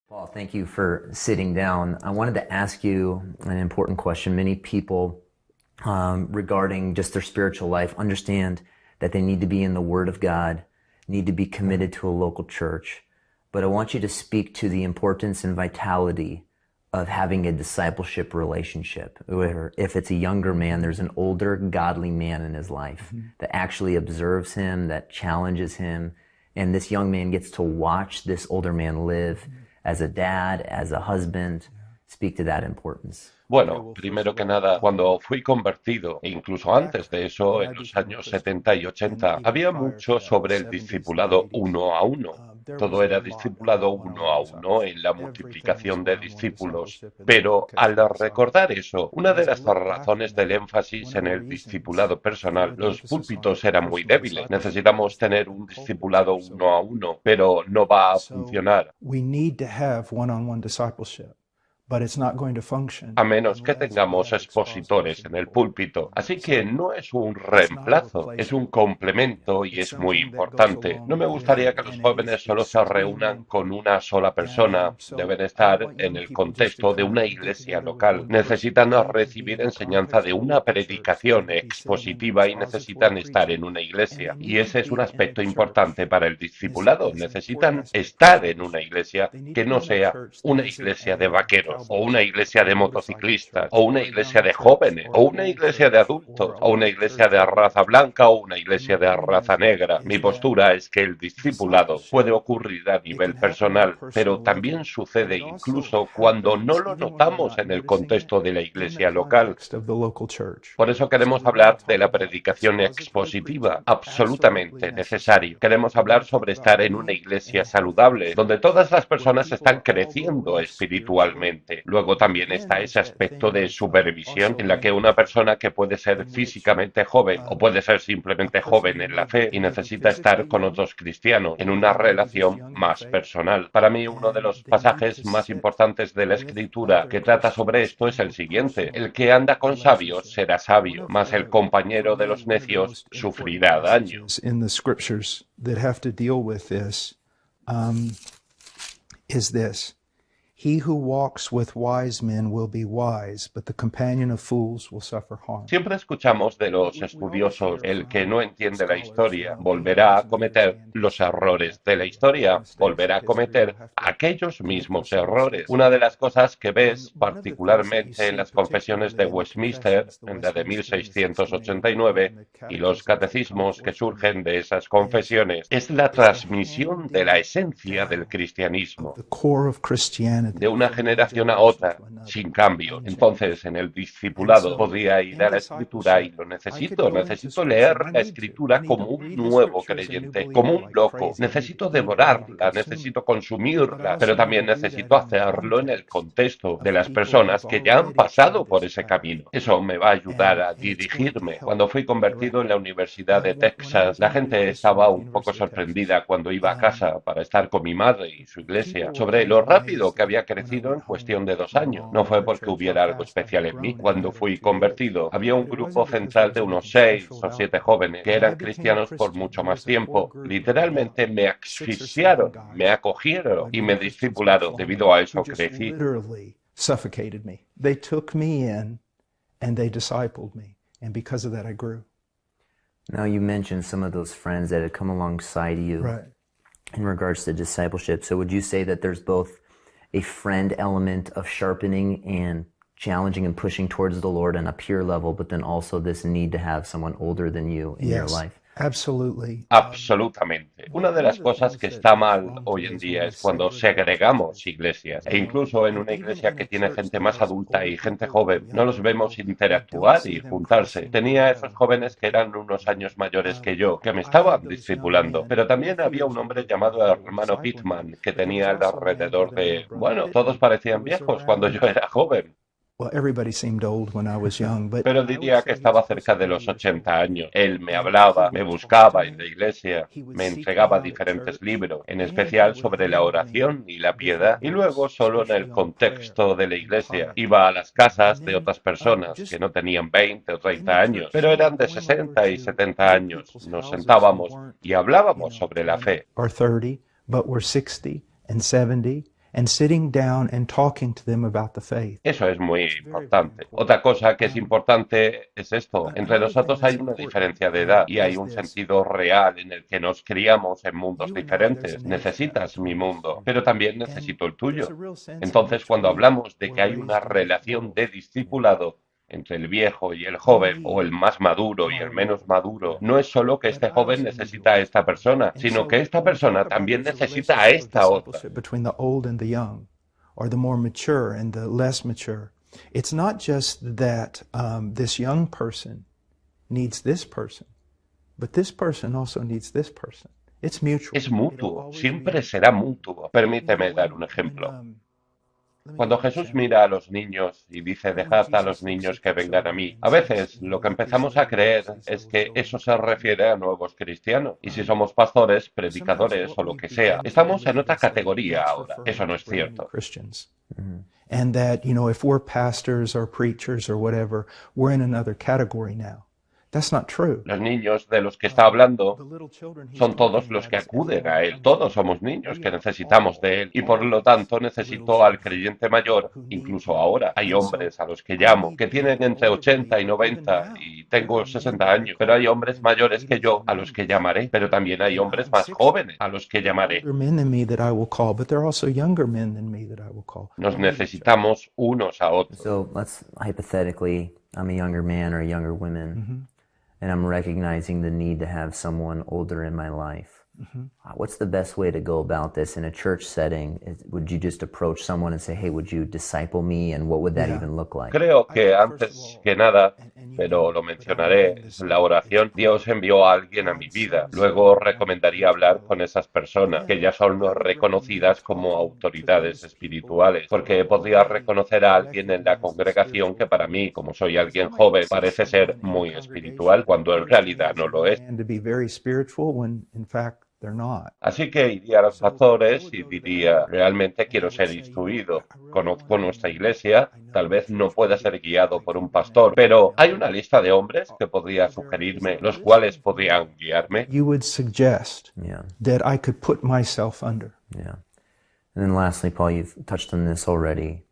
Paul, thank you for sitting down. I wanted to ask you an important question. Many people, regarding just their spiritual life, understand that they need to be in the Word of God, need to be committed to a local church. But I want you to speak to the importance and vitality of having a discipleship relationship. Where if it's a younger man, there's an older, godly man in his life that actually observes him, that challenges him, and this young man gets to watch this older man live as a dad, as a husband. Speak to that importance. Bueno, primero que nada, cuando fui convertido, e incluso antes de eso, en los años 70 y 80, había mucho sobre el discipulado uno a uno. Todo era discipulado uno a uno en la multiplicación de discípulos. Pero al recordar eso, una de las razones del énfasis en el discipulado personal, los púlpitos eran muy débiles. Necesitamos tener un discipulado uno a uno, pero no va a funcionar. We need to have one-on-one discipleship. But it's not going to function A menos que tengamos expositores en el púlpito. Así que no es un reemplazo, es un complemento y es muy importante. No me gustaría que los jóvenes solo se reúnan con una sola persona. Deben estar en el contexto de una iglesia local. Necesitan recibir enseñanza de una predicación expositiva y necesitan estar en una iglesia. Y ese es un aspecto importante para el discipulado. Necesitan estar en una iglesia que no sea una iglesia de vaqueros, o una iglesia de motociclistas, o una iglesia de jóvenes, o una iglesia de adultos, o una iglesia de raza blanca, o una iglesia de raza negra. Mi postura es que el discipulado puede ocurrir a nivel personal, pero también sucede incluso cuando no lo notamos en el contexto de la iglesia local. Por eso queremos hablar de la predicación expositiva, absolutamente necesario. Queremos hablar sobre estar en una iglesia saludable, donde todas las personas están creciendo espiritualmente. Luego también está ese aspecto de supervisión en la que una persona que puede ser físicamente joven o puede ser simplemente joven en la fe y necesita estar con otros cristianos en una relación más personal. Para mí uno de los pasajes más importantes de la Escritura que trata sobre esto es el siguiente: el que anda con sabios será sabio, mas el compañero de los necios sufrirá daño. in the scriptures that have to deal with this is this. He who walks with wise men will be wise, but the companion of fools will suffer harm. Siempre escuchamos de los estudiosos: el que no entiende la historia volverá a cometer los errores de la historia, volverá a cometer aquellos mismos errores. Una de las cosas que ves particularmente en las confesiones de Westminster, en la de 1689, y los catecismos que surgen de esas confesiones, es la transmisión de la esencia del cristianismo, The core of Christianity. de una generación a otra, sin cambio. Entonces, en el discipulado podría ir a la Escritura y lo necesito leer la Escritura como un nuevo creyente, como un loco. Necesito devorarla, necesito consumirla, pero también necesito hacerlo en el contexto de las personas que ya han pasado por ese camino. Eso me va a ayudar a dirigirme. Cuando fui convertido en la Universidad de Texas, la gente estaba un poco sorprendida cuando iba a casa para estar con mi madre y su iglesia sobre lo rápido que había crecido en cuestión de 2 años. No fue porque hubiera algo especial en mí. Cuando fui convertido, había un grupo central de unos 6 o 7 jóvenes que eran cristianos por mucho más tiempo. Literalmente me asfixiaron, me acogieron y me discipularon. Debido a eso crecí. Literally suffocated me. They took me in and they discipled me. And because of that, I grew. Now you mentioned some of those friends that had come alongside you in regards to discipleship. So would you say that there's both a friend element of sharpening and challenging and pushing towards the Lord on a peer level, but then also this need to have someone older than you in your life? Absolutely. Absolutamente. Una de las cosas que está mal hoy en día es cuando segregamos iglesias. E incluso en una iglesia que tiene gente más adulta y gente joven, no los vemos interactuar y juntarse. Tenía esos jóvenes que eran unos años mayores que yo, que me estaban discipulando. Pero también había un hombre llamado hermano Pittman, que tenía alrededor de... Bueno, todos parecían viejos cuando yo era joven. Well, everybody seemed old when I was young, but Pero diría que estaba cerca de los 80 años. Él me hablaba, me buscaba en la iglesia, me entregaba diferentes libros, en especial sobre la oración y la piedad, y luego solo en el contexto de la iglesia. Iba a las casas de otras personas que no tenían 20 o 30 años, pero eran de 60 y 70 años. Nos sentábamos y hablábamos sobre la fe. or 30, but were 60 and 70 and sitting down and talking to them about the faith. Eso es muy importante. Otra cosa que es importante es esto. Entre nosotros hay una diferencia de edad y hay un sentido real en el que nos criamos en mundos diferentes. Necesitas mi mundo, pero también necesito el tuyo. Entonces, cuando hablamos de que hay una relación de discipulado entre el viejo y el joven, o el más maduro y el menos maduro, no es solo que este joven necesita a esta persona, sino que esta persona también necesita a esta otra. Between the old and the young, or the more mature and the less mature. It's not just that this young person needs this person, but this person also needs this person. It's mutual. Es mutuo, siempre será mutuo. Permíteme dar un ejemplo. Cuando Jesús mira a los niños y dice, dejad a los niños que vengan a mí, a veces lo que empezamos a creer es que eso se refiere a nuevos cristianos. Y si somos pastores, predicadores o lo que sea, estamos en otra categoría ahora. Eso no es cierto. And that, if we're pastors or preachers or whatever, we're in another category now. That's not true. Los niños de los que está hablando son todos los que acuden a Él. Todos somos niños que necesitamos de Él y por lo tanto necesito al creyente mayor. Incluso ahora hay hombres a los que llamo que tienen entre 80 y 90 y tengo 60 años, pero hay hombres mayores que yo a los que llamaré, pero también hay hombres más jóvenes a los que llamaré. Nos necesitamos unos a otros. So let's hypothetically, I'm a younger man or a younger woman. And I'm recognizing the need to have someone older in my life. What's the best way to go about this in a church setting? Would you just approach someone and say, hey, would you disciple me? And what would that even look like? Creo que antes que nada, pero lo mencionaré, en la oración, Dios envió a alguien a mi vida. Luego recomendaría hablar con esas personas que ya son reconocidas como autoridades espirituales, porque podría reconocer a alguien en la congregación que para mí, como soy alguien joven, parece ser muy espiritual, cuando en realidad no lo es. Así que iría a los pastores y diría, realmente quiero ser instruido. Conozco nuestra iglesia, tal vez no pueda ser guiado por un pastor, pero hay una lista de hombres que podría sugerirme, los cuales podrían guiarme. You would suggest that I could put myself under. Yeah. And then lastly, Paul, you've touched on this already.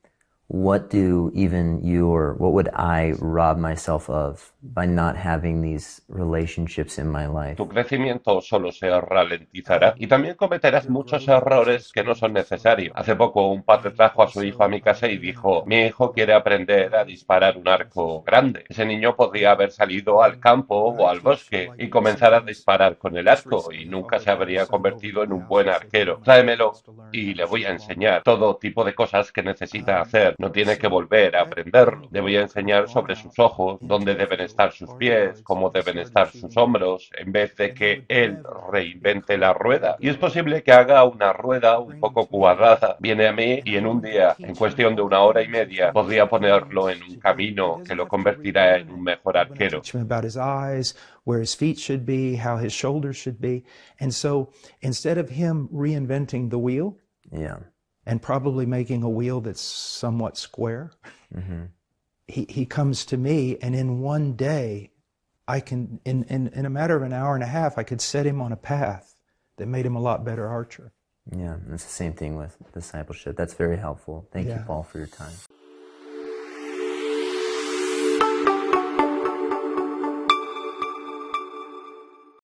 What do even you or what would I rob myself of by not having these relationships in my life? Tu crecimiento solo se ralentizará y también cometerás muchos errores que no son necesarios. Hace poco un padre trajo a su hijo a mi casa y dijo, mi hijo quiere aprender a disparar un arco grande. Ese niño podría haber salido al campo o al bosque y comenzar a disparar con el arco y nunca se habría convertido en un buen arquero. Tráemelo y le voy a enseñar todo tipo de cosas que necesita hacer. No tiene que volver a aprenderlo. Le voy a enseñar sobre sus ojos, dónde deben estar sus pies, cómo deben estar sus hombros, en vez de que él reinvente la rueda. Y es posible que haga una rueda un poco cuadrada. Viene a mí y en un día, en cuestión de 1 hora y media, podría ponerlo en un camino que lo convertirá en un mejor arquero. Where his feet should be, how his shoulders should be. And so instead of him reinventing the wheel, and probably making a wheel that's somewhat square, he comes to me, and in one day, I can, in a matter of an hour and a half, I could set him on a path that made him a lot better archer. Yeah, it's the same thing with discipleship. That's very helpful. Thank you, Paul, for your time.